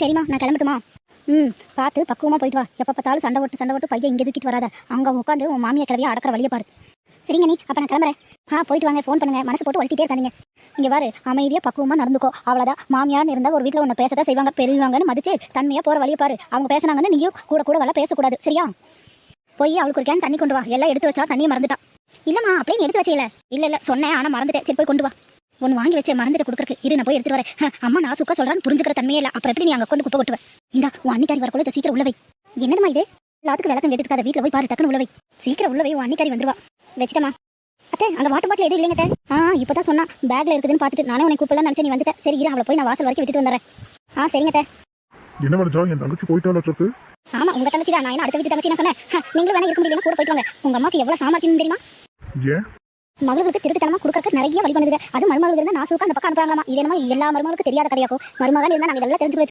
சரிம்மா, நான் கிளம்பட்டுமா? பார்த்து பக்குவமாக போயிட்டு வா. எப்போ பார்த்தாலும் சண்டை போட்டு பையன் இங்கே தூக்கிட்டு வராத. அங்கே உட்காந்து உன் மாமியை கிளவியா அடக்கிற வழியை பாரு. சரிங்க நீ, அப்போ நான் கிளம்புறேன். போயிட்டு வாங்க, ஃபோன் பண்ணுங்க. மனசு போட்டு வலிக்கிட்டே இருக்காதீங்க. இங்கே பாரு, அமைதியாக பக்குவமாக நடந்துக்கோ, அவ்வளோதான். மாமியார்னு இருந்தால் ஒரு வீட்டில் ஒன்று பேசதான் செய்வாங்க, பெரியவாங்கன்னு மதிச்சு தன்மையாக போகிற வழியை பாரு. அவங்க பேசுனாங்கன்னு நீயும் கூட வேலை பேசக்கூடாது, சரியா? போய் அவளுக்கு ஒரு கேன் தண்ணி கொண்டு வா. எல்லாம் எடுத்து வச்சா தண்ணியை மறந்துட்டா. இல்லைம்மா, அப்படியே நீ எடுத்து வச்சீல? இல்லை சொன்னேன், ஆனால் மறந்துட்டேன். சரி போய் கொண்டு வா. ஒன்று வாங்கி வச்சேன், மறந்துட்டு கொடுக்குறக்கு. இரு, நான் போய் எடுத்துட்டு வரேன். அம்மா நான் சுக்கா சொல்கிறான்னு புரிஞ்சுக்கிற தன்மையே இல்லை. அப்புறம் எப்படி நீ அங்கே கொண்டு குப்பை கொட்டுவேன்? இந்தா உன் அன்னிக்காரி வரக்குள்ள இதை சீக்கிரம் உள்ளவை. என்னதுமா இது? எல்லாத்துக்கும் விளக்கம் கேட்டுக்காத, வீட்டில் போய் பாரு, டக்குன்னு உள்ளவை. சீக்கிரம் உள்ளவை, உன் அன்னிக்காரி வந்துருவா. வச்சுட்டமா அத்தை? அங்கே வாட்டர் பாட்டில் எதுவும் இல்லைங்க அத்தை. இப்போ தான் சொன்னா பேக்கில் இருக்குதுன்னு பார்த்துட்டு நானே உனக்கு கூப்பிடலாம் நினச்சேன். நீ வந்துட்டேன். சரி இரு, அவளை போய் நான் வாசல் வரைக்கும் விட்டுட்டு வந்துடுறேன். சரிங்க அத்தை. என்ன வரைஞ்சா என் தங்கச்சி போயிட்டாலும்? ஆமா, உங்க தங்கச்சி தான். நான் என்ன அடுத்த வீட்டு தங்கச்சி நான் சொன்னேன்? நீங்களும் வேணா இருக்க முடியல, கூட போயிட்டு வாங்க. உங்க அம்மாக்கு எவ்வளவு சாமர்த்தியம் தெரியுமா? ஏன் மகளுக்கு திருட்டுத்தனமா கொடுக்கறதுக்கு நிறைய வழி பண்ணுது. அது மருமகளுக்கு இருந்தா நான் சூக்கா அந்த பக்கம் அனுப்புறாங்களாமா. இது என்னமோ எல்லா மருமகளுக்கும் தெரியாத கதையாக்கும். மருமகள் இருந்தா நாங்க இதெல்லாம் தெரிஞ்சு